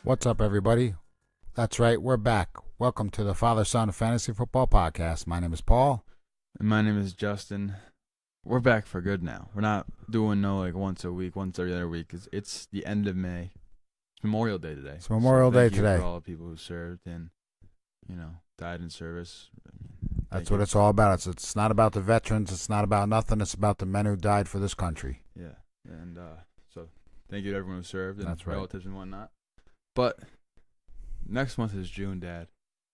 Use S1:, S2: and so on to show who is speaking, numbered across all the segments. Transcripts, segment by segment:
S1: What's up, everybody? That's right, we're back. Welcome to the Father-Son Fantasy Football Podcast. My name is Paul.
S2: And my name is Justin. We're back for good now. We're not doing once a week, once every other week. It's the end of May. It's Memorial Day today.
S1: It's Memorial Day today.
S2: Thank you for all the people who served and, died in service.
S1: That's what it's all about. It's not about the veterans. It's not about nothing. It's about the men who died for this country.
S2: Yeah, and so thank you to everyone who served and
S1: That's right.
S2: relatives and whatnot. But next month is June, Dad.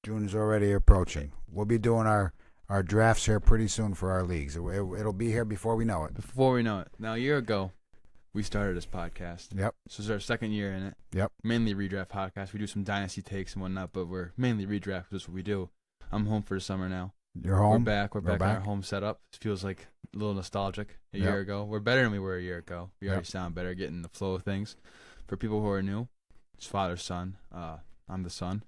S1: June is already approaching. We'll be doing our drafts here pretty soon for our leagues. It'll be here before we know it.
S2: Before we know it. Now, a year ago, we started this podcast.
S1: Yep.
S2: This is our second year in it.
S1: Yep.
S2: Mainly redraft podcast. We do some dynasty takes and whatnot, but we're mainly redraft. That's what we do. I'm home for the summer now.
S1: You're home?
S2: We're back. We're back in our home setup. It feels like a little nostalgic a year ago. We're better than we were a year ago. We already sound better, getting the flow of things. For people who are new, it's father, son. I'm the son.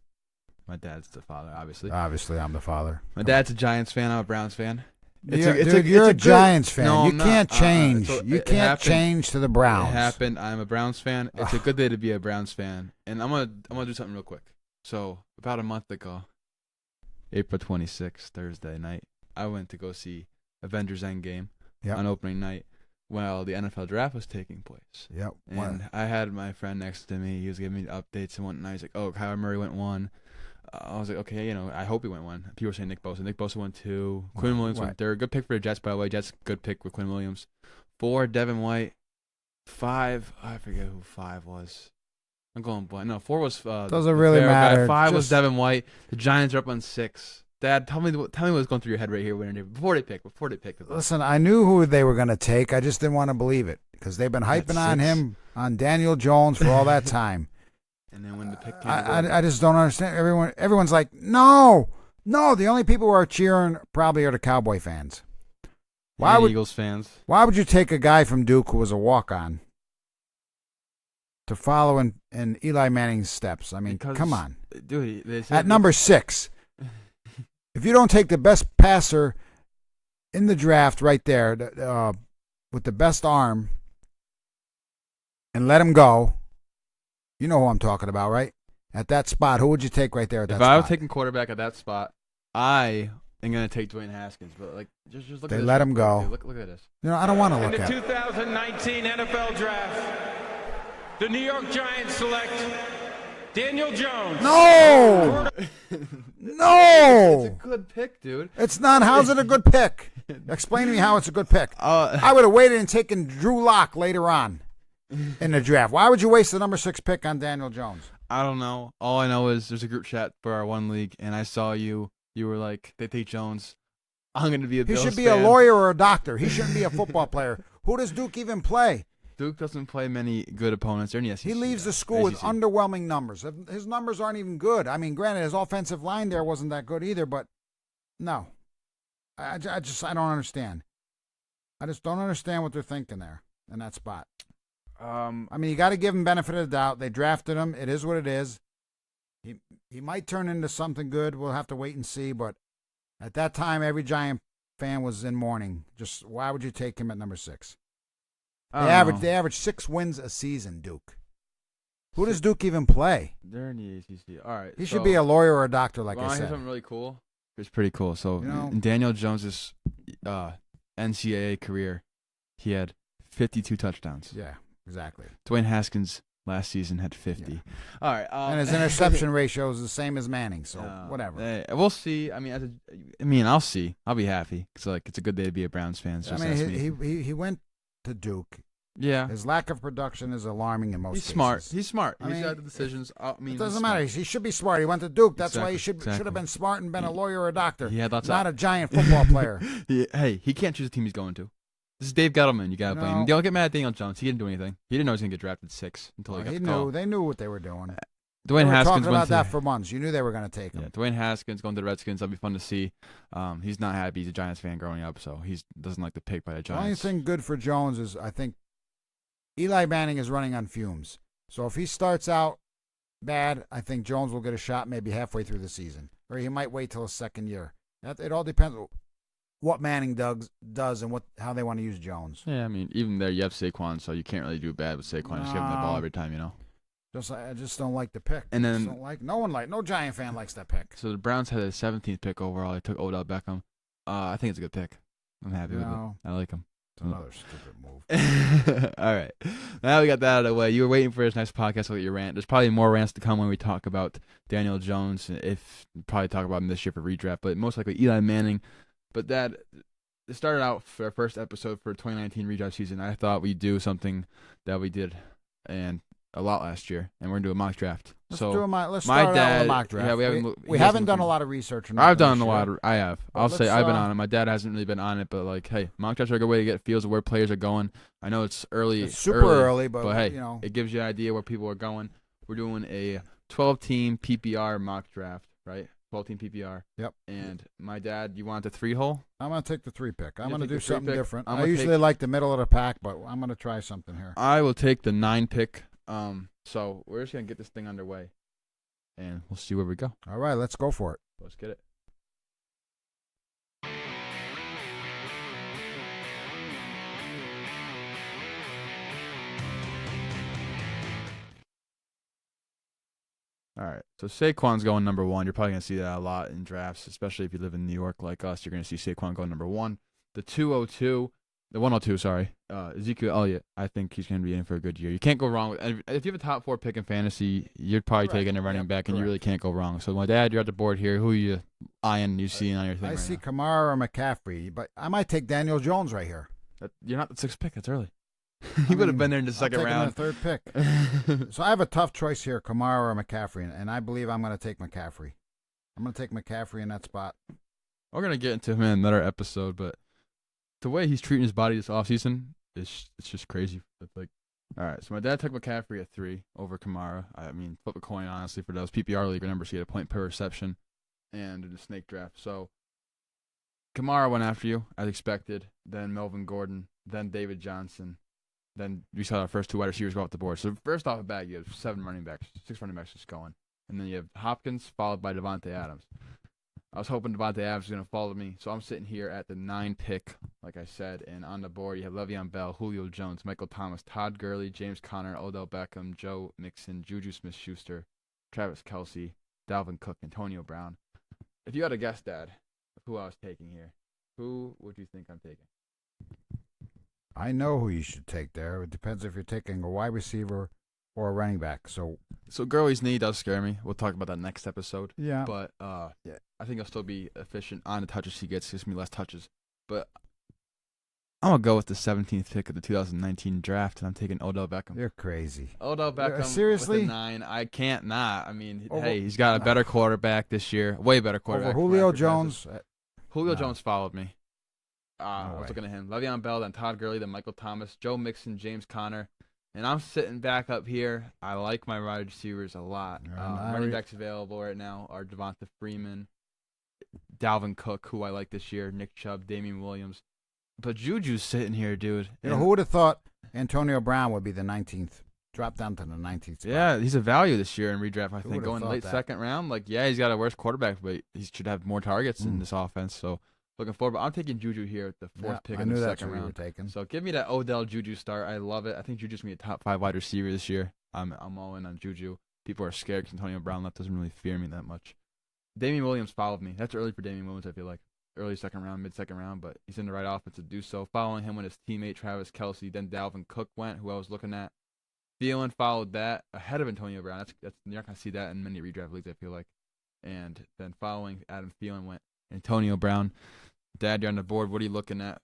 S2: My dad's the father, obviously.
S1: Obviously, I'm the father.
S2: My dad's a Giants fan. I'm a Browns fan.
S1: You're a Giants fan.
S2: No,
S1: you can't change.
S2: You
S1: can't change to the Browns.
S2: It happened. I'm a Browns fan. It's a good day to be a Browns fan. And I'm gonna do something real quick. So about a month ago, April 26th, Thursday night, I went to go see Avengers Endgame on opening night while the NFL draft was taking place.
S1: Yep.
S2: And I had my friend next to me. He was giving me updates and whatnot. He's like, "Oh, Kyler Murray went 1." I was like, okay, I hope he went 1. People were saying Nick Bosa. Nick Bosa went 2. Quinn Williams went 3rd. Good pick for the Jets, by the way. Jets, good pick with Quinn Williams. 4, Devin White. 5, I forget who 5 was. I'm going blank. No, 4 was
S1: doesn't really matter.
S2: 5 was Devin White. The Giants are up on 6. Dad, tell me what's going through your head right here before they picked.
S1: Listen, I knew who they were going to take. I just didn't want to believe it because they've been hyping on him, on Daniel Jones for all that time.
S2: And then when the pick came,
S1: I just don't understand. Everyone's like, no. The only people who are cheering probably are the Cowboy fans.
S2: Eagles fans. Why
S1: would you take a guy from Duke who was a walk-on to follow in Eli Manning's steps? I mean, come on,
S2: dude.
S1: At number 6, if you don't take the best passer in the draft right there with the best arm and let him go. You know who I'm talking about, right? At that spot, who would you take right there at that spot?
S2: If I was taking quarterback at that spot, I am going to take Dwayne Haskins. But just look at this.
S1: They let him go.
S2: Look at this.
S1: I don't want to look at it.
S3: In the 2019 NFL Draft, the New York Giants select Daniel Jones.
S1: No!
S2: It's a good pick, dude.
S1: It's not. How's it a good pick? Explain to me how it's a good pick. I would have waited and taken Drew Lock later on in the draft. Why would you waste the number 6 pick on Daniel Jones?
S2: I don't know. All I know is there's a group chat for our one league, and I saw you. You were like, they take Jones. I'm going to be a Bills fan.
S1: He should be a lawyer or a doctor. He shouldn't be a football player. Who does Duke even play?
S2: Duke doesn't play many good opponents. They're in the SEC.
S1: He leaves the school with underwhelming numbers. His numbers aren't even good. I mean, granted, his offensive line there wasn't that good either, but no. I don't understand. I just don't understand what they're thinking there in that spot. I mean, you got to give him benefit of the doubt. They drafted him. It is what it is. He might turn into something good. We'll have to wait and see. But at that time, every Giant fan was in mourning. Just why would you take him at number 6? They average 6 wins a season, Duke. Who does Duke even play?
S2: They're in the ACC. All right.
S1: He should be a lawyer or a doctor, like I said.
S2: Here's something really cool. It's pretty cool. So in Daniel Jones's NCAA career, he had 52 touchdowns.
S1: Yeah. Exactly.
S2: Dwayne Haskins last season had 50.
S1: Yeah.
S2: All right.
S1: And his interception ratio is the same as Manning, so whatever.
S2: We'll see. I mean, I'll see. I'll be happy. It's it's a good day to be a Browns fan. So
S1: he went to Duke.
S2: Yeah.
S1: His lack of production is alarming in most cases.
S2: He's smart. He's got the decisions.
S1: It doesn't matter. He should be smart. He went to Duke. That's why he should have been smart and been a lawyer or a doctor.
S2: He had lots
S1: not a Giant football player.
S2: Hey, he can't choose the team he's going to. This is Dave Gettleman. You got to blame him. Don't get mad at Daniel Jones. He didn't do anything. He didn't know he was going to get drafted 6 until he got the call.
S1: They knew what they were doing.
S2: Dwayne Haskins
S1: talking about that for months. You knew they were going to take him.
S2: Yeah, Dwayne Haskins going to the Redskins. That'll be fun to see. He's not happy. He's a Giants fan growing up, so he doesn't like the pick by the Giants.
S1: The only thing good for Jones is I think Eli Manning is running on fumes. So if he starts out bad, I think Jones will get a shot maybe halfway through the season. Or he might wait till his second year. It all depends what Manning does and how they want to use Jones.
S2: Yeah, I mean, even there you have Saquon, so you can't really do bad with Saquon. Just give him the ball every time,
S1: I just don't like the pick.
S2: And then
S1: no Giant fan likes that pick.
S2: So the Browns had a 17th pick overall. They took Odell Beckham. I think it's a good pick. I'm happy with it. I like him.
S1: It's another stupid move.
S2: All right. Now we got that out of the way. You were waiting for this next podcast to get your rant. There's probably more rants to come when we talk about Daniel Jones. Probably talk about him this year for redraft, but most likely Eli Manning. But it started out for our first episode for 2019 redraft season. I thought we'd do something that we did and a lot last year, and we're going to do a mock draft.
S1: Let's start out with a mock draft.
S2: Yeah,
S1: we haven't done a lot of research.
S2: I've done a lot. I have. I'll say I've been on it. My dad hasn't really been on it, but hey, mock drafts are a good way to get feels of where players are going. I know it's early.
S1: It's super early, but
S2: hey, it gives you an idea where people are going. We're doing a 12-team PPR mock draft, right? 12-team PPR.
S1: Yep.
S2: And my dad, you want the 3-hole?
S1: I'm going to take the 3-pick. I'm going to do something different.
S2: I
S1: usually like the middle of the pack, but I'm going to try something here.
S2: I will take the 9-pick. So we're just going to get this thing underway, and we'll see where we go.
S1: All right, let's go for it.
S2: Let's get it. All right, so Saquon's going number 1. You're probably going to see that a lot in drafts, especially if you live in New York like us. You're going to see Saquon going number 1. The 102, sorry. Ezekiel Elliott, I think he's going to be in for a good year. You can't go wrong with if you have a top 4 pick in fantasy, you're probably taking a running back, and you really can't go wrong. So, my dad, you're at the board here. Who are you eyeing? You seeing on your thing?
S1: I see Kamara or McCaffrey, but I might take Daniel Jones right here.
S2: You're not the 6th pick. That's early. He would have been there in the second round.
S1: The 3rd pick. So I have a tough choice here: Kamara or McCaffrey, and I believe I'm going to take McCaffrey. I'm going to take McCaffrey in that spot.
S2: We're going to get into him in another episode, but the way he's treating his body this offseason, it's just crazy. It's all right, so my dad took McCaffrey at 3 over Kamara. I mean, flip a coin, honestly, for those PPR league numbers. He had a point per reception and in the snake draft. So Kamara went after you, as expected, then Melvin Gordon, then David Johnson. Then we saw our first 2 wide receivers go off the board. So first off the bat, you have 6 running backs just going. And then you have Hopkins, followed by Devontae Adams. I was hoping Devontae Adams was going to follow me, so I'm sitting here at the 9 pick, like I said, and on the board you have Le'Veon Bell, Julio Jones, Michael Thomas, Todd Gurley, James Conner, Odell Beckham, Joe Mixon, Juju Smith-Schuster, Travis Kelce, Dalvin Cook, Antonio Brown. If you had to guess, Dad, who I was taking here, who would you think I'm taking?
S1: I know who you should take there. It depends if you're taking a wide receiver or a running back. So
S2: Gurley's knee does scare me. We'll talk about that next episode.
S1: Yeah.
S2: But I think he'll still be efficient on the touches he gets. Gives me less touches. But I'm going to go with the 17th pick of the 2019 draft, and I'm taking Odell Beckham.
S1: You're crazy.
S2: Odell Beckham
S1: seriously?
S2: with a 9. I can't not. I mean, he's got a better quarterback this year. Way better quarterback.
S1: Over Julio Jones?
S2: Julio Jones followed me. I was looking at him. Le'Veon Bell, then Todd Gurley, then Michael Thomas, Joe Mixon, James Conner. And I'm sitting back up here. I like my wide receivers a lot. Running backs available right now are Devonta Freeman, Dalvin Cook, who I like this year, Nick Chubb, Damien Williams. But Juju's sitting here, dude.
S1: Who would have thought Antonio Brown would be the 19th? Drop down to the 19th spot.
S2: Yeah, he's a value this year in redraft, I think. Going late
S1: that?
S2: Second round. He's got a worse quarterback, but he should have more targets in this offense. So looking forward. But I'm taking Juju here at the 4th pick in the second round.
S1: You were taking.
S2: So give me that Odell Juju start. I love it. I think Juju's going to be a top 5 wide receiver this year. I'm all in on Juju. People are scared because Antonio Brown doesn't really fear me that much. Damien Williams followed me. That's early for Damien Williams, I feel like. Early second round, mid-second round, but he's in the right offense to do so. Following him went his teammate Travis Kelce. Then Dalvin Cook went, who I was looking at. Thielen followed that ahead of Antonio Brown. That's you're not going to see that in many redraft leagues, I feel like. And then following Adam Thielen went Antonio Brown. Dad, you're on the board. What are you looking at?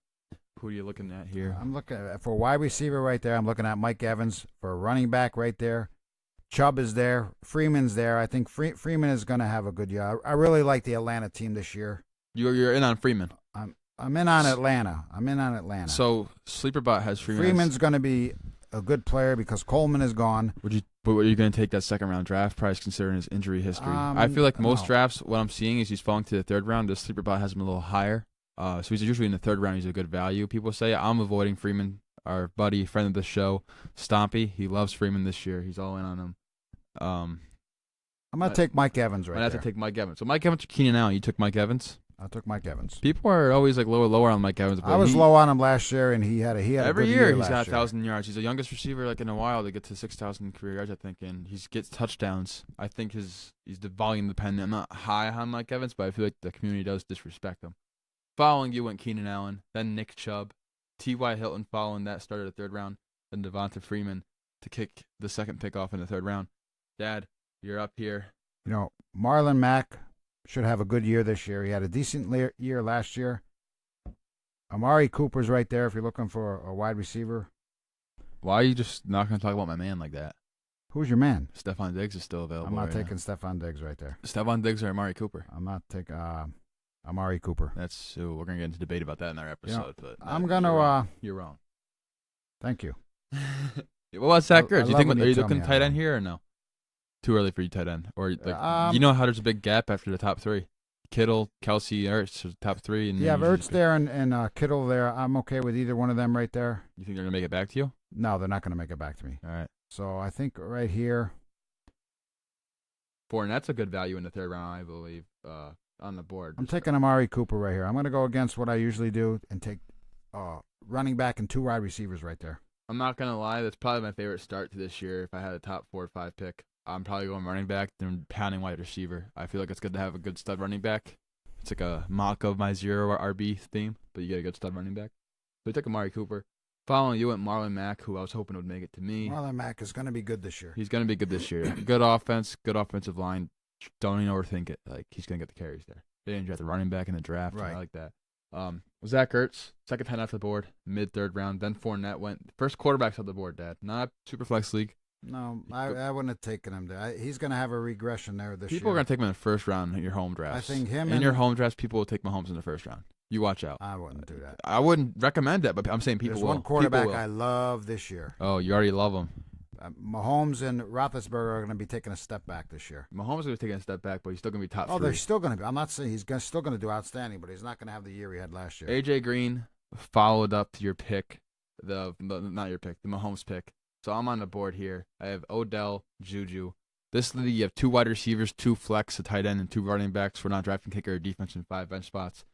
S2: Who are you looking at here?
S1: I'm looking at, for wide receiver right there. I'm looking at Mike Evans. For a running back right there, Chubb is there. Freeman's there. I think Freeman is going to have a good year. I really like the Atlanta team this year.
S2: You're in on Freeman.
S1: I'm in on Atlanta.
S2: So Sleeperbot has Freeman.
S1: Freeman's going to be a good player because Coleman is gone.
S2: But are you going to take that second round draft price considering his injury history? I feel like most drafts, what I'm seeing is he's falling to the 3rd round. This Sleeperbot has him a little higher. So he's usually in the 3rd round. He's a good value. People say I'm avoiding Freeman. Our buddy, friend of the show, Stompy, he loves Freeman this year. He's all in on him.
S1: I'm going to take Mike Evans right there.
S2: I have to take Mike Evans. So Mike Evans or Keenan Allen? You took Mike Evans?
S1: I took Mike Evans.
S2: People are always like lower on Mike Evans. But
S1: I was low on him last year, and he had a
S2: every
S1: good
S2: year he's got
S1: last year.
S2: 1,000 yards. He's the youngest receiver like in a while to get to 6,000 career yards, I think, and he gets touchdowns. I think he's the volume dependent. I'm not high on Mike Evans, but I feel like the community does disrespect him. Following you went Keenan Allen, then Nick Chubb, T.Y. Hilton following that started the third round, then Devonta Freeman to kick the second pick off in the third round. Dad, you're up here.
S1: You know, Marlon Mack should have a good year this year. He had a decent year last year. Amari Cooper's right there if you're looking for a wide receiver.
S2: Why are you just not going to talk about my man like that?
S1: Who's your man?
S2: Stefon Diggs is still available.
S1: I'm not taking Stefon Diggs right there.
S2: Stefon Diggs or Amari Cooper?
S1: I'm not taking Amari Cooper.
S2: We're going to get into debate about that in our episode.
S1: You know,
S2: but
S1: I'm going to...
S2: You're wrong.
S1: Thank you.
S2: What about Zach Ertz? Are you looking tight end here or no? Too early for you tight end, or like you know how there's a big gap after the top three. Kittle, Kelce, Ertz, are the top three. And
S1: yeah, Ertz there and Kittle there. I'm okay with either one of them right there.
S2: You think they're gonna make it back to you?
S1: No, they're not gonna make it back to me.
S2: All right.
S1: So I think right here,
S2: Fournette's a good value in the third round, I believe, on the board.
S1: I'm taking Amari Cooper right here. I'm gonna go against what I usually do and take running back and 2 wide receivers right there.
S2: I'm not gonna lie, that's probably my favorite start to this year. If I had a top 4 or 5 pick, I'm probably going running back, then pounding wide receiver. I feel like it's good to have a good stud running back. It's like a mock of my 0 RB theme, but you get a good stud running back. So I took Amari Cooper. Following you went Marlon Mack, who I was hoping would make it to me.
S1: Marlon Mack is going to be good this year.
S2: He's going to be good this year. Good offense, good offensive line. Don't even overthink it. Like, he's going to get the carries there. They didn't draft the running back in the draft. Right. I like that. Zach Ertz, second tight end off the board, mid-third round. Then Fournette went. First quarterbacks off the board, Dad. Not super flex league.
S1: No, I wouldn't have taken him there. He's going to have a regression there this year.
S2: People are going to take him in the first round in your home drafts.
S1: I think him
S2: in your home drafts, people will take Mahomes in the first round. You watch out.
S1: I wouldn't do that.
S2: I wouldn't recommend that, but I'm saying people will.
S1: There's one quarterback I love this year.
S2: Oh, you already love him.
S1: Mahomes and Roethlisberger are going to be taking a step back this year.
S2: Mahomes is going to be taking a step back, but he's still going to be top 3.
S1: Oh, they're still going to be. I'm not saying he's still going to do outstanding, but he's not going to have the year he had last year.
S2: A.J. Green followed up to your pick, not your pick, the Mahomes pick. So I'm on the board here. I have Odell, Juju. This league, you have 2 wide receivers, 2 flex, a tight end, and 2 running backs. We're not drafting kicker or defense in 5 bench spots.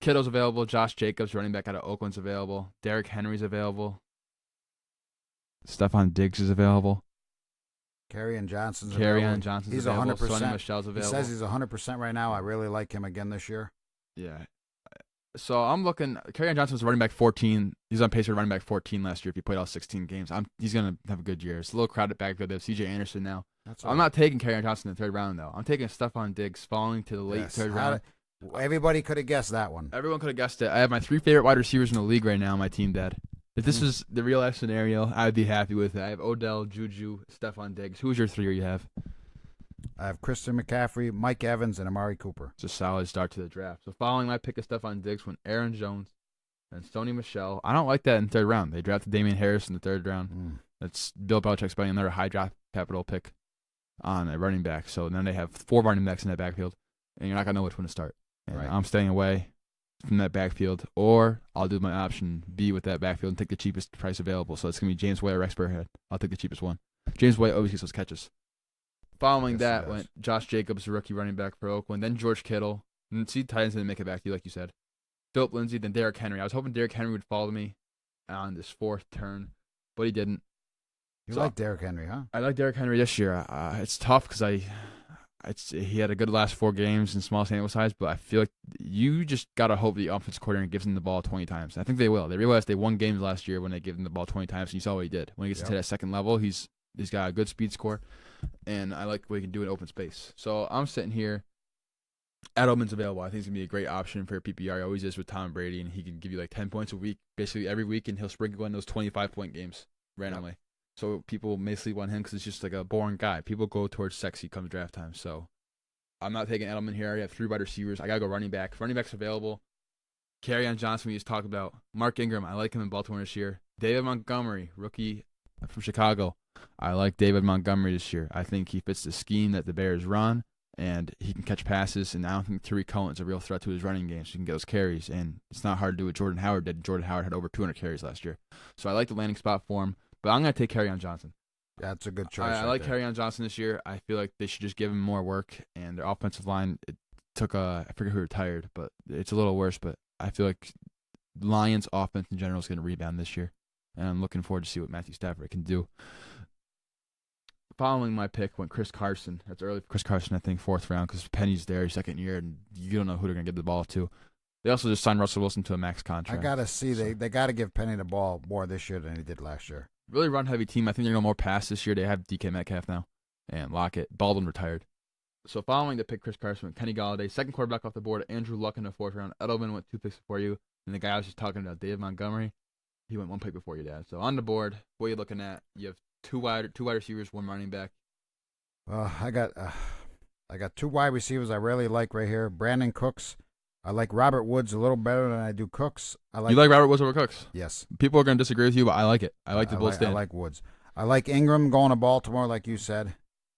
S2: Kittle's available. Josh Jacobs, running back out of Oakland's available. Derrick Henry's available. Stefon Diggs is available.
S1: Kerryon Johnson's
S2: available.
S1: He's
S2: available.
S1: 100%.
S2: Sonny Michel's available.
S1: He says he's 100% right now. I really like him again this year.
S2: Yeah. So I'm looking. Kerryon Johnson's running back 14. He's on pace for running back 14 last year if he played all 16 games. He's going to have a good year. It's a little crowded backfield. They have C.J. Anderson now. I'm not taking Kerryon Johnson in the third round, though. I'm taking Stefon Diggs falling to the late third round.
S1: Everybody could have guessed that one.
S2: Everyone could have guessed it. I have my 3 favorite wide receivers in the league right now on my team, Dad. If this was the real life scenario, I would be happy with it. I have Odell, Juju, Stefon Diggs. Who's your 3 you have?
S1: I have Christian McCaffrey, Mike Evans, and Amari Cooper.
S2: It's a solid start to the draft. So following my pick of Stefon Diggs went Aaron Jones and Sonny Michel. I don't like that in the third round. They drafted Damien Harris in the third round. That's Bill Belichick spending another high draft capital pick on a running back. So then they have 4 running backs in that backfield, and you're not going to know which one to start. And I'm staying away from that backfield, or I'll do my option B with that backfield and take the cheapest price available. So it's going to be James White or Rex Burkhead. I'll take the cheapest one. James White always gets those catches. Following that went Josh Jacobs, rookie running back for Oakland, then George Kittle. And see, Titans didn't make it back to you, like you said. Philip Lindsay, then Derrick Henry. I was hoping Derrick Henry would follow me on this 4th turn, but he didn't.
S1: You like Derrick Henry, huh?
S2: I like Derrick Henry this year. It's tough because he had a good last 4 games in small sample size, but I feel like you just got to hope the offensive coordinator gives him the ball 20 times. I think they will. They realized they won games last year when they gave him the ball 20 times, and you saw what he did. When he gets to that second level, he's got a good speed score, and I like what he can do in open space. So I'm sitting here. Edelman's available. I think he's going to be a great option for PPR. He always is with Tom Brady, and he can give you like 10 points a week, basically every week, and he'll sprinkle in those 25-point games randomly. Yep. So people may sleep on him because it's just like a boring guy. People go towards sexy come draft time. So I'm not taking Edelman here. I have 3 wide receivers. I got to go running back. Running back's available. Kerryon Johnson, we just talked about. Mark Ingram, I like him in Baltimore this year. David Montgomery, rookie from Chicago. I like David Montgomery this year. I think he fits the scheme that the Bears run, and he can catch passes, and I don't think Tariq Cohen's a real threat to his running game, so he can get those carries, and it's not hard to do what Jordan Howard did. Jordan Howard had over 200 carries last year. So I like the landing spot for him, but I'm going to take Kerryon Johnson.
S1: That's a good choice.
S2: I like Kerryon Johnson this year. I feel like they should just give him more work, and their offensive line, took I forget who retired, but it's a little worse. But I feel like Lions offense in general is going to rebound this year, and I'm looking forward to see what Matthew Stafford can do. Following my pick went Chris Carson. That's early for Chris Carson, I think, 4th round, because Penny's there, second year, and you don't know who they're going to give the ball to. They also just signed Russell Wilson to a max contract.
S1: I got to see. They got to give Penny the ball more this year than he did last year.
S2: Really run-heavy team. I think they're going to more pass this year. They have DK Metcalf now and Lockett. Baldwin retired. So following the pick, Chris Carson went Kenny Galladay, second quarterback off the board, Andrew Luck in the 4th round. Edelman went 2 picks before you. And the guy I was just talking about, Dave Montgomery, he went 1 pick before your dad. So on the board, what are you looking at? You have two wide receivers, 1 running back.
S1: I got 2 wide receivers I really like right here. Brandon Cooks. I like Robert Woods a little better than I do Cooks.
S2: You like Robert Woods over Cooks?
S1: Yes.
S2: People are going to disagree with you, but I like it. I like the bull stand.
S1: I like Woods. I like Ingram going to Baltimore, like you said.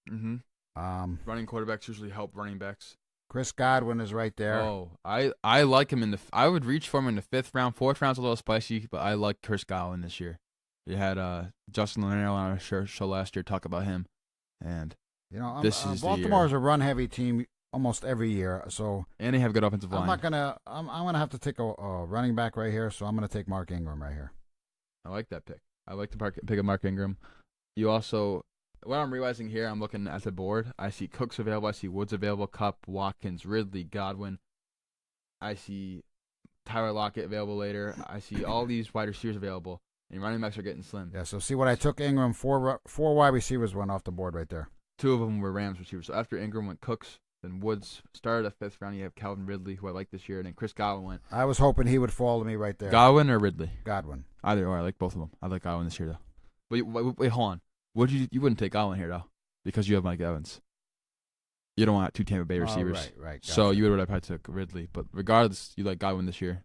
S2: Mm-hmm. Running quarterbacks usually help running backs.
S1: Chris Godwin is right there.
S2: Oh, I like him I would reach for him in the 5th round. 4th round's a little spicy, but I like Chris Godwin this year. You had Justin Lanier on our show last year talk about him, and
S1: Baltimore's a run-heavy team almost every year. So
S2: and they have good offensive line.
S1: I'm gonna have to take a running back right here. So I'm gonna take Mark Ingram right here.
S2: I like that pick. I like the pick of Mark Ingram. You also, what I'm realizing here, I'm looking at the board. I see Cooks available. I see Woods available. Kupp, Watkins, Ridley, Godwin. I see Tyler Lockett available later. I see all these wide receivers available, and running backs are getting slim.
S1: Yeah. So see what I took Ingram. 4 wide receivers went off the board right there.
S2: 2 of them were Rams receivers. So after Ingram went Cooks, then Woods. Started the 5th round. You have Calvin Ridley, who I like this year, and then Chris Godwin went.
S1: I was hoping he would fall to me right there.
S2: Godwin or Ridley?
S1: Godwin.
S2: Either or. I like both of them. I like Godwin this year, though. Wait, hold on. You wouldn't take Godwin here, though, because you have Mike Evans. You don't want 2 Tampa Bay receivers.
S1: Right. Gotcha.
S2: So you would have probably took Ridley. But regardless, you like Godwin this year.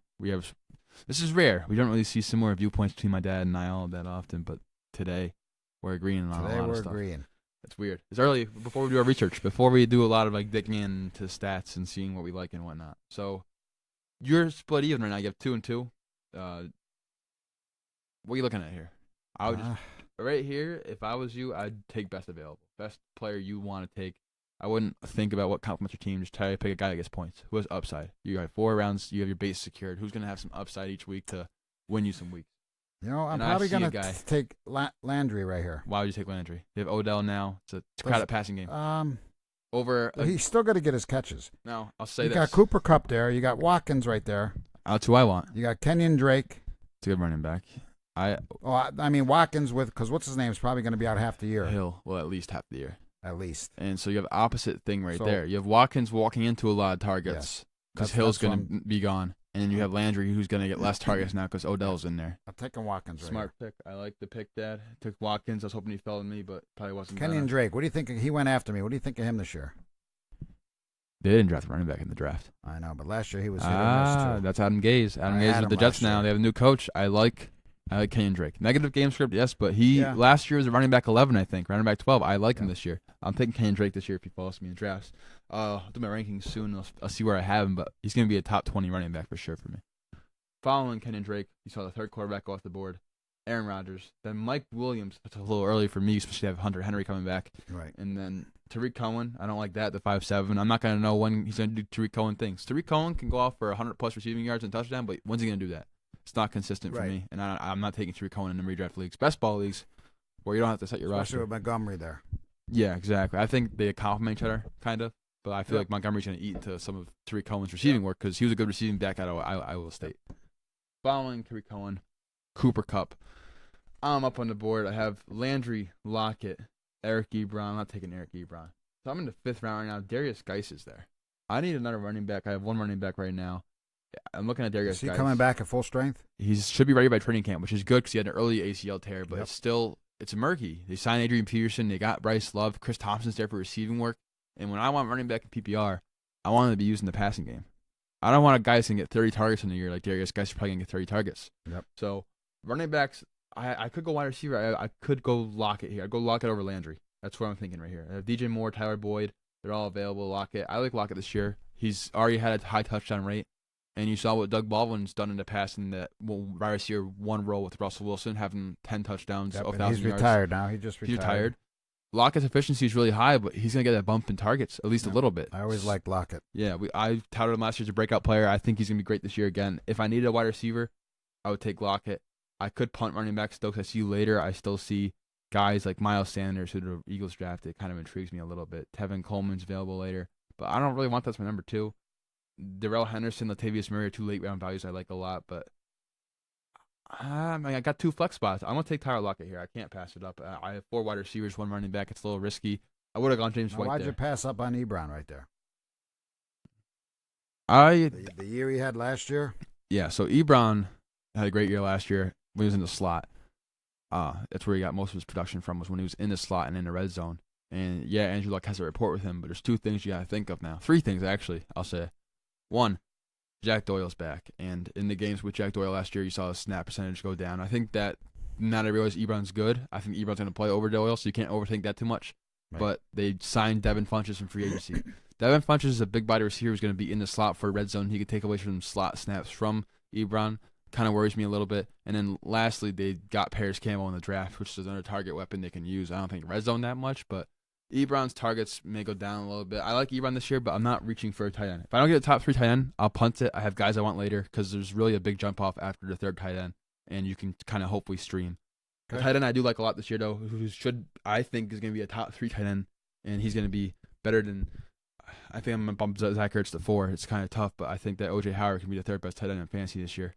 S2: This is rare. We don't really see similar viewpoints between my dad and I all that often, but today we're agreeing on a lot of stuff.
S1: Today we're agreeing.
S2: It's weird. It's early before we do our research, before we do a lot of digging into stats and seeing what we like and whatnot. So you're split even right now. You have 2 and 2. What are you looking at here? I would just right here. If I was you, I'd take best available, best player you want to take. I wouldn't think about what complements your team. Just try to pick a guy that gets points. Who has upside? You got 4 rounds. You have your base secured. Who's going to have some upside each week to win you some weeks?
S1: I'm probably going to take Landry right here.
S2: Why would you take Landry? You have Odell now. It's a crowded passing game.
S1: He's still got to get his catches.
S2: No, I'll say
S1: this. You got Cooper Kupp there. You got Watkins right there.
S2: That's who I want.
S1: You got Kenyon Drake.
S2: It's a good running back.
S1: Watkins because what's his name is probably going to be out half the year.
S2: Hill, well, at least half the year.
S1: At least.
S2: And so you have opposite thing there. You have Watkins walking into a lot of targets because Hill's going to be gone. And then you have Landry, who's going to get less targets now because Odell's in there.
S1: I'm taking Watkins right
S2: Smart pick. I like the pick, Dad. Took Watkins. I was hoping he fell to me, but probably wasn't.
S1: Kenyon Drake. What do you think? He went after me. What do you think of him this year?
S2: They didn't draft a running back in the draft.
S1: I know, but last year he was hit and miss too.
S2: That's Adam Gase. Adam Gase with the Jets now. They have a new coach. I like Kenyon Drake. Negative game script, yes, but last year was a running back 11, I think. Running back 12. I like him this year. I'm taking Kenyon Drake this year if he follows me in drafts. I'll do my rankings soon. I'll see where I have him, but he's going to be a top 20 running back for sure for me. Following Kenyon Drake, you saw the 3rd quarterback go off the board, Aaron Rodgers. Then Mike Williams. That's a little early for me, especially to have Hunter Henry coming back.
S1: Right.
S2: And then Tariq Cohen. I don't like that, the 5'7". I'm not going to know when he's going to do Tariq Cohen things. Tariq Cohen can go off for 100-plus receiving yards and touchdown, but when's he going to do that? It's not consistent for me, and I'm not taking Tariq Cohen in the redraft leagues. Best ball leagues, where you don't have to set your roster.
S1: Especially with Montgomery there.
S2: Yeah, exactly. I think they complement each other, kind of. But I feel like Montgomery's going to eat into some of Tariq Cohen's receiving work because he was a good receiving back out of Iowa State. Following Tariq Cohen, Cooper Kupp. I'm up on the board. I have Landry, Lockett, Eric Ebron. I'm not taking Eric Ebron. So I'm in the 5th round right now. Darius Geis is there. I need another running back. I have 1 running back right now. I'm looking at Darius Geis.
S1: Is he coming back at full strength?
S2: He should be ready by training camp, which is good because he had an early ACL tear, but it's murky. They signed Adrian Peterson. They got Bryce Love. Chris Thompson's there for receiving work. And when I want running back in PPR, I want him to be used in the passing game. I don't want a guy who's going to get 30 targets in a year like Darius Geis is probably going to get 30 targets.
S1: Yep.
S2: So running backs, I could go wide receiver. I could go Lockett here. I'd go Lockett over Landry. That's what I'm thinking right here. I have DJ Moore, Tyler Boyd. They're all available. Lockett. I like Lockett this year. He's already had a high touchdown rate. And you saw what Doug Baldwin's done in the past in that wide receiver 1 role with Russell Wilson, having 10 touchdowns.
S1: Yep, he's retired now. He just retired.
S2: He's retired. Lockett's efficiency is really high, but he's going to get that bump in targets, at least a little bit.
S1: I always liked Lockett.
S2: Yeah, I touted him last year as a breakout player. I think he's going to be great this year again. If I needed a wide receiver, I would take Lockett. I could punt running back still because I see later. I still see guys like Miles Sanders, who the Eagles drafted. Kind of intrigues me a little bit. Tevin Coleman's available later. But I don't really want that as my number 2. Darrell Henderson, Latavius Murray are 2 late round values I like a lot. But I got 2 flex spots. I'm going to take Tyler Lockett here. I can't pass it up. I have 4 wide receivers, 1 running back. It's a little risky. I would have gone James White
S1: Why'd
S2: there.
S1: you pass up on Ebron right there? The year he had last year?
S2: Yeah, so Ebron had a great year last year when he was in the slot. That's where he got most of his production from, was when he was in the slot and in the red zone. And, yeah, Andrew Luck has a report with him, but there's 2 things you got to think of now. 3 things, actually, I'll say. 1, Jack Doyle's back. And in the games with Jack Doyle last year, you saw his snap percentage go down. I think that now that I realize Ebron's good, I think Ebron's going to play over Doyle, so you can't overthink that too much. Right. But they signed Devin Funchess from free agency. Devin Funchess is a big body receiver who's going to be in the slot for red zone. He could take away some slot snaps from Ebron. Kind of worries me a little bit. And then lastly, they got Paris Campbell in the draft, which is another target weapon they can use. I don't think red zone that much, but Ebron's targets may go down a little bit. I like Ebron this year, but I'm not reaching for a tight end. If I don't get a top 3 tight end, I'll punt it. I have guys I want later because there's really a big jump off after the 3rd tight end, and you can kind of hopefully stream. Okay. The tight end I do like a lot this year, though, who I think is going to be a top 3 tight end, and he's going to be better than – I think I'm going to bump Zach Ertz to 4. It's kind of tough, but I think that O.J. Howard can be the 3rd best tight end in fantasy this year.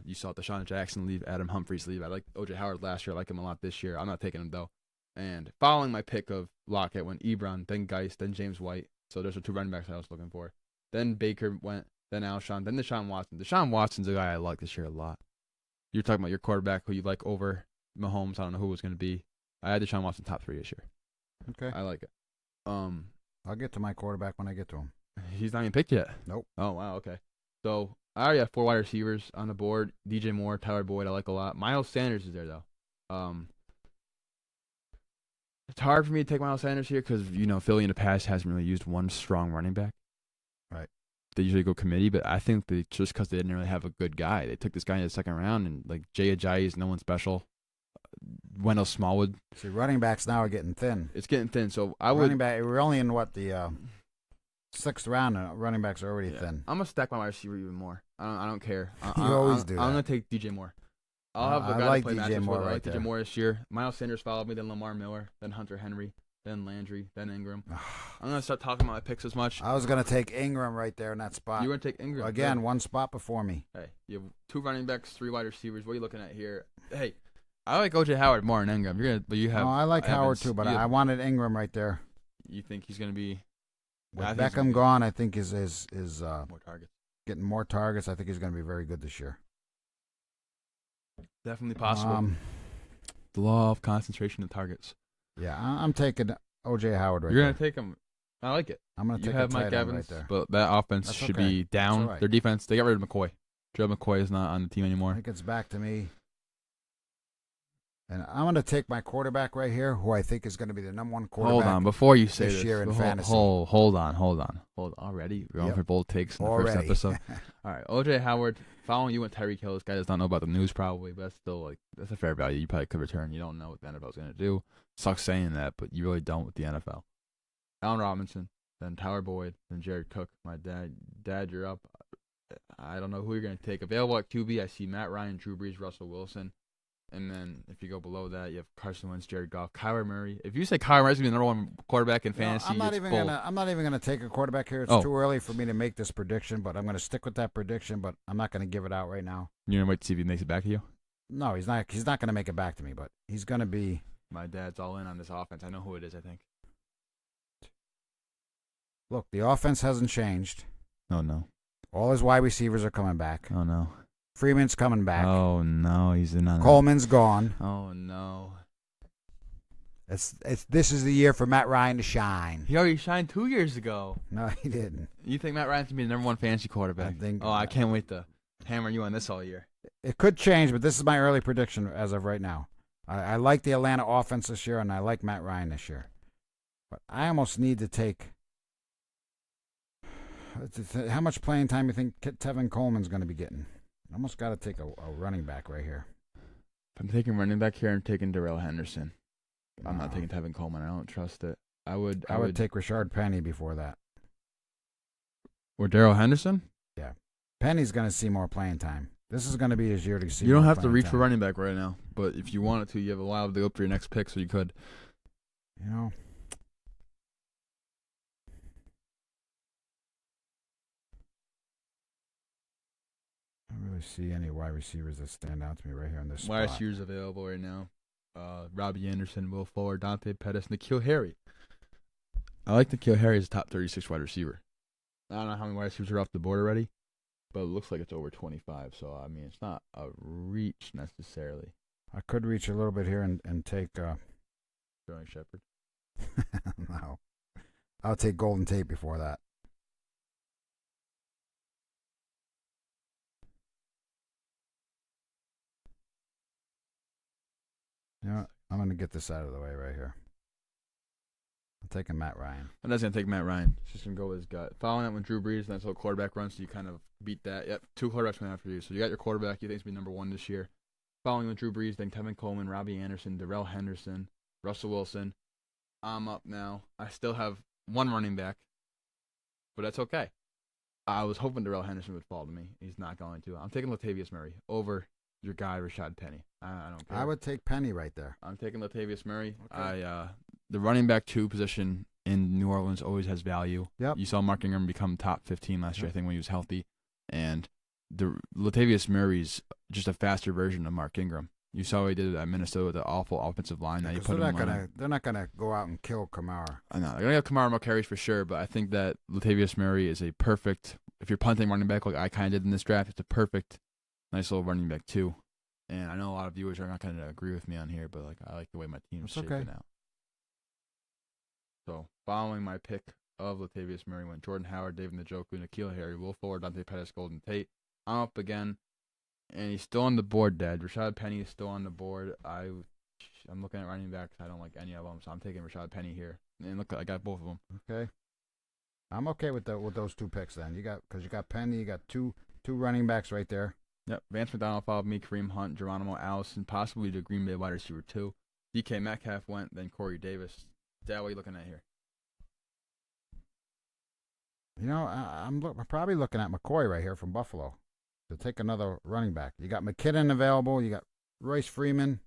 S2: You saw Deshaun Jackson leave, Adam Humphries leave. I like O.J. Howard last year. I like him a lot this year. I'm not taking him, though. And following my pick of Lockett went Ebron, then Geist, then James White. So those are 2 running backs I was looking for. Then Baker went, then Alshon, then Deshaun Watson. Deshaun Watson's a guy I like this year a lot. You're talking about your quarterback who you like over Mahomes. I don't know who it was going to be. I had Deshaun Watson top 3 this year.
S1: Okay.
S2: I like it.
S1: I'll get to my quarterback when I get to him.
S2: He's not even picked yet.
S1: Nope.
S2: Oh, wow, okay. So I already have 4 wide receivers on the board. DJ Moore, Tyler Boyd, I like a lot. Miles Sanders is there, though. It's hard for me to take Miles Sanders here because, Philly in the past hasn't really used one strong running back.
S1: Right.
S2: They usually go committee, but I think just because they didn't really have a good guy. They took this guy in the 2nd round, and, like, Jay Ajayi is no one special. Wendell Smallwood.
S1: See, running backs now are getting thin.
S2: It's getting thin, so
S1: we're only in, the 6th round, and running backs are already thin.
S2: I'm going to stack my wide receiver even more. I don't care.
S1: You always do that.
S2: I'm going to take DJ Moore. I'll have a guy
S1: like
S2: to play
S1: DJ Moore
S2: I like DJ Moore this year. Miles Sanders followed me, then Lamar Miller, then Hunter Henry, then Landry, then Ingram. I'm going to start talking about my picks as much.
S1: I was going to take Ingram right there in that spot.
S2: You were going to take Ingram.
S1: Again, good. 1 spot before me.
S2: Hey, you have 2 running backs, 3 wide receivers. What are you looking at here? Hey, I like O.J. Howard more than Ingram.
S1: I like Howard too, but I wanted Ingram right there.
S2: You think he's going to be...
S1: With Beckham gone, I think is
S2: more targets.
S1: Getting more targets. I think he's going to be very good this year.
S2: Definitely possible. The law of concentration of targets.
S1: Yeah, I'm taking O.J. Howard right there.
S2: You're going to take him. I like it.
S1: I'm going to take
S2: have Mike Evans
S1: right there.
S2: But that offense should be down. Right. Their defense, they got rid of McCoy. Joe McCoy is not on the team anymore.
S1: I think it's back to me. And I'm going to take my quarterback right here, who I think is going to be the number 1 quarterback.
S2: Hold on, before you say
S1: this year in fantasy.
S2: Hold on. Already? We're going for bold takes in the first episode. All right, O.J. Howard, following you and Tyreek Hill. This guy does not know about the news probably, but that's still that's a fair value. You probably could return. You don't know what the NFL is going to do. Sucks saying that, but you really don't with the NFL. Allen Robinson, then Tyler Boyd, then Jared Cook. My dad, you're up. I don't know who you're going to take. Available at QB, I see Matt Ryan, Drew Brees, Russell Wilson. And then if you go below that, you have Carson Wentz, Jared Goff, Kyler Murray. If you say Kyler Murray's gonna be the number 1 quarterback in fantasy,
S1: I'm not even gonna take a quarterback here. It's too early for me to make this prediction, but I'm gonna stick with that prediction. But I'm not gonna give it out right now.
S2: You're gonna wait to see if he makes it back to you?
S1: No, he's not. He's not gonna make it back to me, but he's gonna be.
S2: My dad's all in on this offense. I know who it is. I think.
S1: Look, the offense hasn't changed.
S2: Oh no.
S1: All his wide receivers are coming back.
S2: Oh no.
S1: Freeman's coming back.
S2: Oh no, he's in on
S1: Coleman's gone.
S2: Oh no.
S1: This is the year for Matt Ryan to shine.
S2: He already shined 2 years ago.
S1: No, he didn't.
S2: You think Matt Ryan's gonna be the number 1 fantasy quarterback? I can't wait to hammer you on this all year.
S1: It could change, but this is my early prediction as of right now. I like the Atlanta offense this year, and I like Matt Ryan this year. But I almost need to take. How much playing time do you think Tevin Coleman's going to be getting? I almost got to take a running back right here.
S2: If I'm taking running back here, I'm taking Darrell Henderson. I'm not taking Tevin Coleman. I don't trust it. I would
S1: take Rashaad Penny before that.
S2: Or Darrell Henderson?
S1: Yeah. Penny's going to see more playing time. This is going to be his year to see
S2: You don't
S1: more
S2: have to
S1: playing
S2: reach
S1: time.
S2: for running back right now, but if you wanted to, you have a while to go up for your next pick, so you could.
S1: You know, I don't really see any wide receivers that stand out to me right here in this spot.
S2: Wide receivers available right now. Robbie Anderson, Will Fuller, Dante Pettis, N'Keal Harry. I like N'Keal Harry as a top 36 wide receiver. I don't know how many wide receivers are off the board already, but it looks like it's over 25. So, I mean, it's not a reach necessarily.
S1: I could reach a little bit here and take
S2: Sterling Shepard.
S1: no. I'll take Golden Tate before that. You know what? I'm going to get this out of the way right here. I'm taking Matt Ryan.
S2: I'm not going to take Matt Ryan. He's just going to go with his gut. Following that with Drew Brees, and that's how quarterback runs, so you kind of beat that. Yep, 2 quarterbacks coming after you. So you got your quarterback you think is going to be number 1 this year. Following with Drew Brees, then Tevin Coleman, Robbie Anderson, Darrell Henderson, Russell Wilson. I'm up now. I still have 1 running back, but that's okay. I was hoping Darrell Henderson would fall to me. He's not going to. I'm taking Latavius Murray over your guy, Rashaad Penny. I don't care.
S1: I would take Penny right there.
S2: I'm taking Latavius Murray.
S1: Okay.
S2: The running back 2 position in New Orleans always has value.
S1: Yep.
S2: You saw Mark Ingram become top 15 last year, I think, when he was healthy. And the Latavius Murray's just a faster version of Mark Ingram. You saw what he did at Minnesota with the awful offensive line that he put him on.
S1: They're not gonna go out and kill Kamara.
S2: I know. They're going to have Kamara more carries for sure, but I think that Latavius Murray is a perfect, if you're punting running back like I kind of did in this draft, it's a perfect, nice little running back too. And I know a lot of viewers are not going to agree with me on here, but I like the way my team's shaping out. So, following my pick of Latavius Murray went Jordan Howard, David Njoku, N'Keal Harry, Will Fuller, Dante Pettis, Golden Tate. I'm up again, and he's still on the board, Dad. Rashaad Penny is still on the board. I'm looking at running backs. I don't like any of them, so I'm taking Rashaad Penny here. And look, I got both of them.
S1: Okay. I'm okay with those 2 picks then. You got Penny, you got two running backs right there.
S2: Yep. Vance McDonald followed me, Kareem Hunt, Geronimo Allison, possibly the Green Bay wide receiver 2. DK Metcalf went, then Corey Davis. Dad, what are you looking at here?
S1: You know, I'm probably looking at McCoy right here from Buffalo to take another running back. You got McKinnon available. You got Royce Freeman.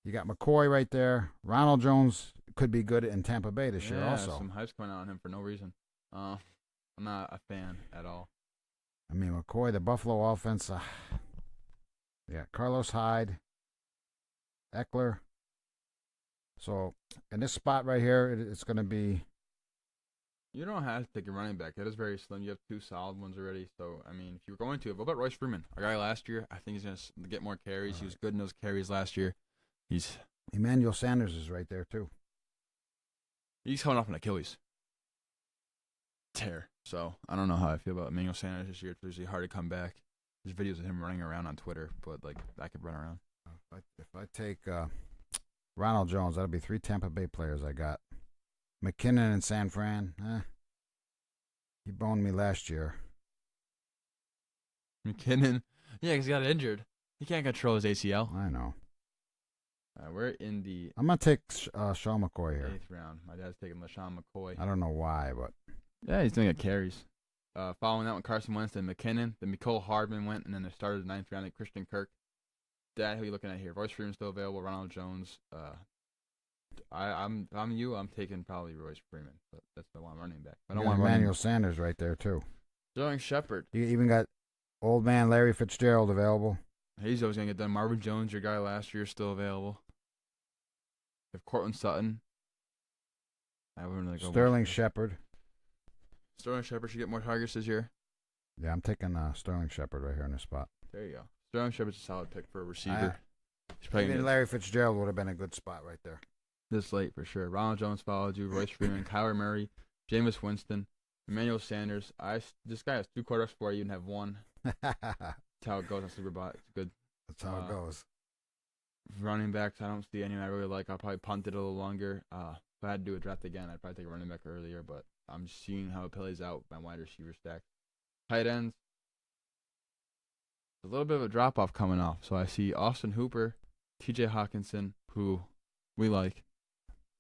S1: You got McCoy right there. Ronald Jones could be good in Tampa Bay this year also.
S2: Some hype's coming out on him for no reason. I'm not a fan at all.
S1: I mean, McCoy, the Buffalo offense. Yeah, Carlos Hyde, Eckler. So, in this spot right here, it's going to be.
S2: You don't have to take a running back. That is very slim. You have 2 solid ones already. So, I mean, if you're going to, what about Royce Freeman? Our guy last year, I think he's going to get more carries. He was good in those carries last year.
S1: Emmanuel Sanders is right there, too.
S2: He's coming off an Achilles tear. So, I don't know how I feel about Emmanuel Sanders this year. It's usually hard to come back. There's videos of him running around on Twitter, but, I could run around.
S1: If I take Ronald Jones, that'll be 3 Tampa Bay players I got. McKinnon and San Fran, he boned me last year.
S2: McKinnon, yeah, because he got injured. He can't control his ACL.
S1: I know.
S2: We're in the.
S1: I'm gonna take Sean McCoy here.
S2: 8th round. My dad's taking LaShawn McCoy.
S1: I don't know why, but
S2: yeah, he's doing it carries. Following that one, Carson Wentz, then McKinnon, then Mecole Hardman went, and then they started the 9th round at Christian Kirk. Dad, who are you looking at here? Royce Freeman still available. Ronald Jones. I'm taking probably Royce Freeman, but that's the one running back. I don't want
S1: Emmanuel Sanders right there too.
S2: Sterling Shepard.
S1: You even got old man Larry Fitzgerald available.
S2: He's always gonna get done. Marvin Jones, your guy last year, is still available. If Cortland Sutton, I wouldn't really go.
S1: Sterling Shepard.
S2: Sterling Shepard should get more targets this year.
S1: Yeah, I'm taking Sterling Shepard right here in this spot.
S2: There you go. Sterling Shepard's a solid pick for a receiver.
S1: Even Larry Fitzgerald would have been a good spot right there.
S2: This late for sure. Ronald Jones followed you. Royce Freeman, Kyler Murray, Jameis Winston, Emmanuel Sanders. This guy has 2 quarterbacks before I even have 1. That's how it goes on Superbot. It's good.
S1: That's how it goes.
S2: Running backs, I don't see anyone I really like. I'll probably punt it a little longer. If I had to do a draft again, I'd probably take a running back earlier, but I'm just seeing how it plays out by wide receiver stack. Tight ends, a little bit of a drop-off coming off. So I see Austin Hooper, TJ Hawkinson, who we like.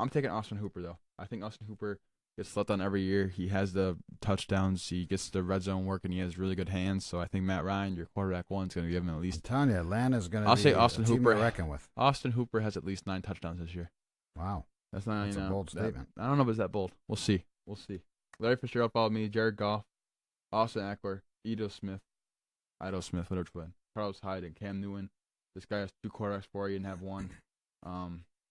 S2: I'm taking Austin Hooper, though. I think Austin Hooper gets slept on every year. He has the touchdowns. He gets the red zone work, and he has really good hands. So I think Matt Ryan, your quarterback one, is going to give him at least.
S1: I'm telling you, Atlanta's going to
S2: I'll
S1: be
S2: say Austin
S1: a team
S2: Hooper.
S1: to reckon with.
S2: Austin Hooper has at least 9 touchdowns this year.
S1: Wow.
S2: That's not
S1: a bold statement.
S2: I don't know if it's that bold. We'll see. Larry Fitzgerald followed me. Jared Goff, Austin Eckler, Ido Smith, whatever one. Carlos Hyde and Cam Newton. This guy has 2 quarterbacks for you and have 1.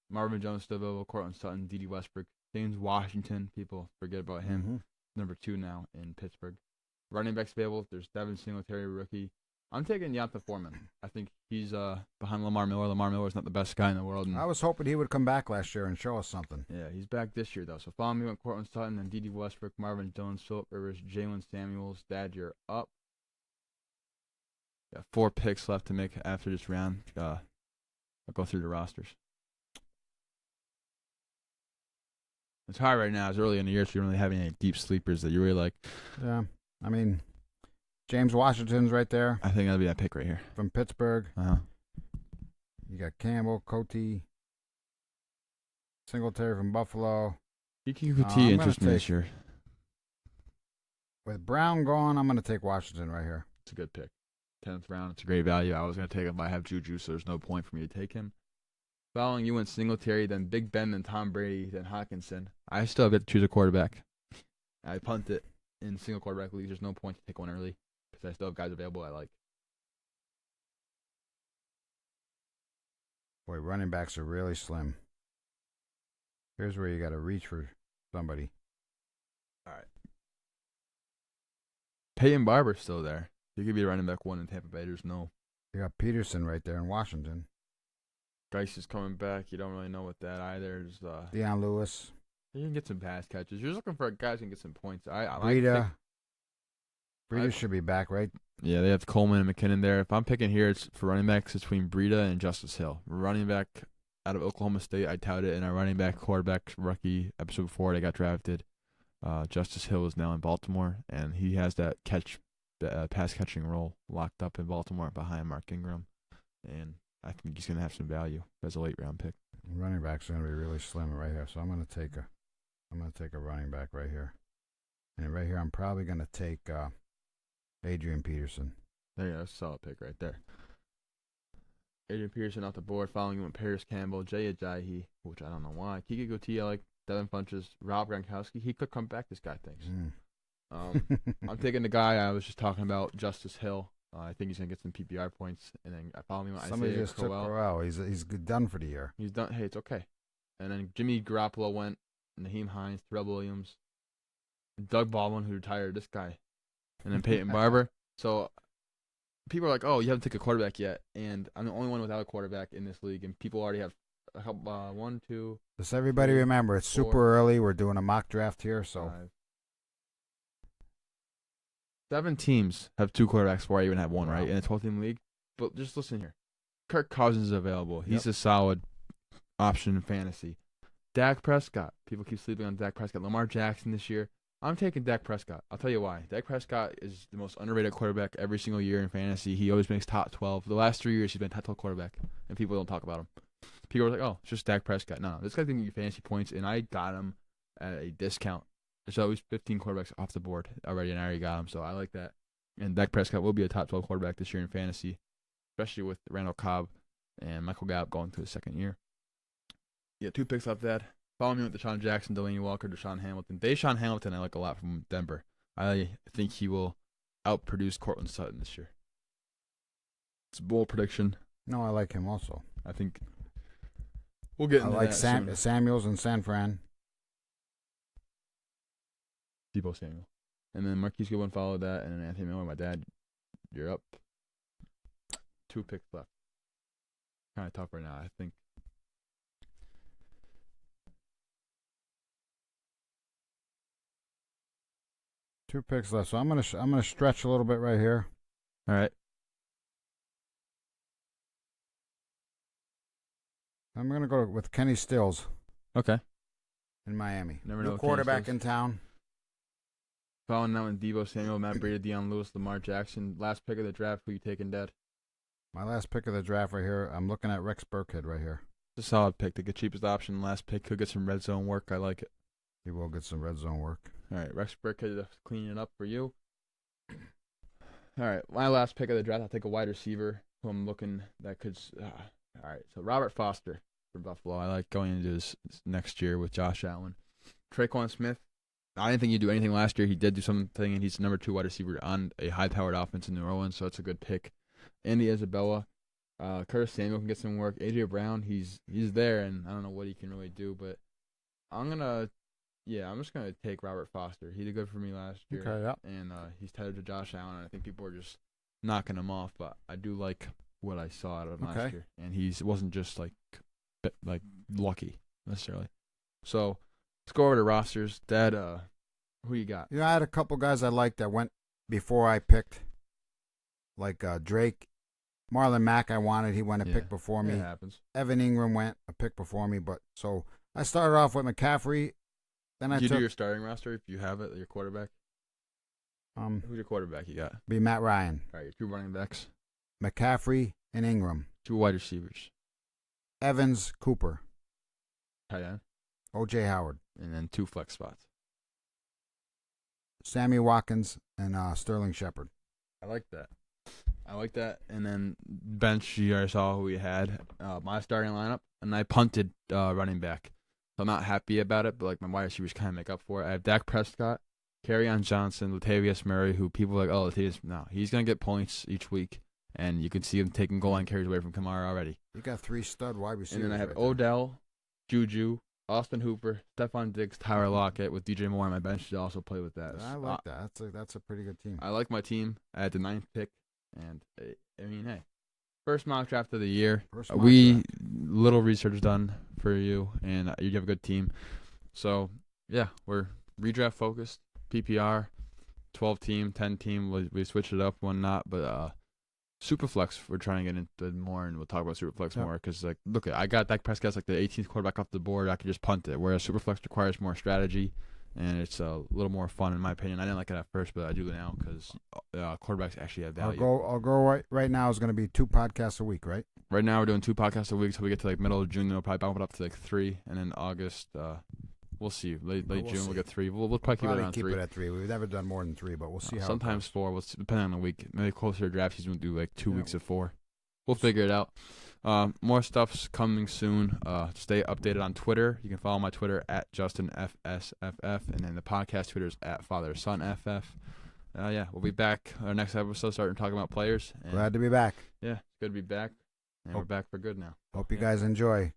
S2: Marvin Jones still available. Cortland Sutton, D.D. Westbrook, James Washington. People forget about him.
S1: Mm-hmm.
S2: Number 2 now in Pittsburgh. Running backs available. There's Devin Singletary, rookie. I'm taking Yonta Foreman. I think he's behind Lamar Miller. Lamar Miller is not the best guy in the world.
S1: I was hoping he would come back last year and show us something.
S2: Yeah, he's back this year, though. So follow me on Cortland Sutton and D.D. Westbrook, Marvin Jones, Phillip Rivers, Jalen Samuels. Dad, you're up. Got 4 picks left to make after this round. I'll go through the rosters. It's hard right now. It's early in the year, so you don't really have any deep sleepers that you really like.
S1: Yeah, I mean, James Washington's right there.
S2: I think that'll be that pick right here.
S1: From Pittsburgh.
S2: Uh-huh.
S1: You got Campbell, Cote, Singletary from Buffalo.
S2: Cote interests me this year.
S1: With Brown gone, I'm going to take Washington right here.
S2: It's a good pick. 10th round, it's a great value. I was going to take him, but I have Juju, so there's no point for me to take him. Following you went Singletary, then Big Ben, then Tom Brady, then Hawkinson. I still have to choose a quarterback. I punt it in single quarterback leagues. There's no point to take one early because I still have guys available I like.
S1: Boy, running backs are really slim. Here's where you got to reach for somebody.
S2: All right. Peyton Barber's still there. He could be a running back 1 in Tampa Bay. There's no.
S1: You got Peterson right there in Washington.
S2: Geis is coming back. You don't really know what that either. There's
S1: Deion Lewis.
S2: You can get some pass catches. You're just looking for guys who can get some points.
S1: Breida should be back, right?
S2: Yeah, they have Coleman and McKinnon there. If I'm picking here, it's for running backs between Breida and Justice Hill. Running back out of Oklahoma State, I tout it, and our running back quarterback rookie episode before they got drafted. Justice Hill is now in Baltimore, and he has that pass catching role locked up in Baltimore behind Mark Ingram, and I think he's going to have some value as a late round pick.
S1: Running back's going to be really slim right here, so I'm going to take a running back right here, and right here I'm probably going to take Adrian Peterson.
S2: There you go, that's a solid pick right there. Adrian Peterson off the board, following him with Paris Campbell, Jay Ajayi, which I don't know why. Kiki Gauthier, I like Devin Funches, Rob Gronkowski. He could come back, this guy thinks. I'm taking the guy I was just talking about, Justice Hill. I think he's going to get some PPR points. And then I follow me with
S1: Somebody just took Corral. He's done for the year.
S2: He's done. Hey, it's okay. And then Jimmy Garoppolo went, Naheem Hines, Terrell Williams, Doug Baldwin, who retired, this guy. And then Peyton Barber. So people are like, oh, you haven't taken a quarterback yet. And I'm the only one without a quarterback in this league. And people already have a couple, 1, 2.
S1: Just everybody remember, it's 4, super early. We're doing a mock draft here, so
S2: 5. 7 teams have 2 quarterbacks before I even have 1, right? In a 12-team league. But just listen here. Kirk Cousins is available. He's a solid option in fantasy. Dak Prescott. People keep sleeping on Dak Prescott. Lamar Jackson this year. I'm taking Dak Prescott. I'll tell you why. Dak Prescott is the most underrated quarterback every single year in fantasy. He always makes top 12. The last 3 years, he's been top 12 quarterback, and people don't talk about him. People are like, oh, it's just Dak Prescott. No, this guy's going to get you fantasy points, and I got him at a discount. There's always 15 quarterbacks off the board already, and I already got him, so I like that. And Dak Prescott will be a top 12 quarterback this year in fantasy, especially with Randall Cobb and Michael Gallup going to his second year. Yeah, 2 picks off that. Follow me with Deshaun Jackson, Delaney Walker, Deshaun Hamilton. Deshaun Hamilton I like a lot from Denver. I think he will outproduce Cortland Sutton this year. It's a bold prediction.
S1: No, I like him also.
S2: I think we'll get into that soon.
S1: Samuels and San Fran.
S2: Debo Samuel. And then Marquise Goodwin followed that, and then Anthony Miller, my dad, you're up. 2 picks left. Kind of tough right now, I think.
S1: Two picks left, so I'm gonna stretch a little bit right here.
S2: All right.
S1: I'm gonna go with Kenny Stills.
S2: Okay.
S1: In Miami.
S2: Never know.
S1: New quarterback in town.
S2: Following that with Debo Samuel, Matt Breida, Deion Lewis, Lamar Jackson. Last pick of the draft. Who you taking, Dad?
S1: My last pick of the draft right here. I'm looking at Rex Burkhead right here.
S2: It's a solid pick. Take the cheapest option. Last pick could get some red zone work. I like it.
S1: He will get some red zone work.
S2: All right, Rex Burkhead cleaning it up for you. All right, my last pick of the draft, I'll take a wide receiver who I'm looking that could. All right, so Robert Foster for Buffalo. I like going into this next year with Josh Allen. Traquan Smith. I didn't think he'd do anything last year. He did do something, and he's the number 2 wide receiver on a high-powered offense in New Orleans, so it's a good pick. Andy Isabella. Curtis Samuel can get some work. A.J. Brown, he's there, and I don't know what he can really do, but I'm just going to take Robert Foster. He did good for me last year.
S1: Okay, yeah.
S2: And he's tethered to Josh Allen, and I think people are just knocking him off, but I do like what I saw out of him last year. And he wasn't just like lucky necessarily. So let's go over to rosters. Dad, who you got?
S1: I had a couple guys I liked that went before I picked, like Drake. Marlon Mack I wanted. He went a pick before me.
S2: It happens.
S1: Evan Ingram went a pick before me. But so I started off with McCaffrey. Then I
S2: Did you
S1: took
S2: do your starting roster if you have it, your quarterback? Who's your quarterback you got?
S1: Be Matt Ryan.
S2: All right, your 2 running backs.
S1: McCaffrey and Ingram.
S2: 2 wide receivers.
S1: Evans, Cooper.
S2: Tight end.
S1: O.J. Howard.
S2: And then 2 flex spots.
S1: Sammy Watkins and Sterling Shepard.
S2: I like that. And then bench, you already saw who we had. My starting lineup, and I punted running back. So I'm not happy about it, but like my wide receivers kind of make up for it. I have Dak Prescott, Kerryon Johnson, Latavius Murray, who people are like, oh, Latavius, no. He's going to get points each week, and you can see him taking goal line carries away from Kamara already.
S1: You got 3 stud wide receivers.
S2: And then I have Odell, Juju, Austin Hooper, Stefon Diggs, Tyler Lockett with DJ Moore on my bench to also play with that.
S1: I like that. That's a pretty good team.
S2: I like my team. I had the 9th pick, and I mean, hey, first mock draft of the year. Little research done for you, and you have a good team. So yeah, we're redraft focused. PPR, 12 team, 10 team. We switched it up, one not, but Superflex we're trying to get into more, and we'll talk about Superflex more because like look, I got Dak Prescott like the 18th quarterback off the board. I could just punt it. Whereas Superflex requires more strategy, and it's a little more fun in my opinion. I didn't like it at first, but I do now because quarterbacks actually have value.
S1: I'll go right now is going to be 2 podcasts a week, right?
S2: Right now we're doing 2 podcasts a week, so we get to like middle of June. We'll probably bump it up to like 3, and then August. We'll see. Late June we'll get 3. We'll probably keep it around 3.
S1: Keep it at 3. We've never done more than 3, but we'll see how.
S2: Sometimes 4. We'll see, depending on the week. Maybe closer to draft season, we'll do like 2 weeks of 4. We'll figure it out. More stuff's coming soon. Stay updated on Twitter. You can follow my Twitter at JustinFSFF, and then the podcast Twitter is at FatherSonFF. We'll be back. Our next episode starting talking about players.
S1: Glad to be back.
S2: Yeah, it's good to be back. And we're back for good now.
S1: Hope you guys enjoy.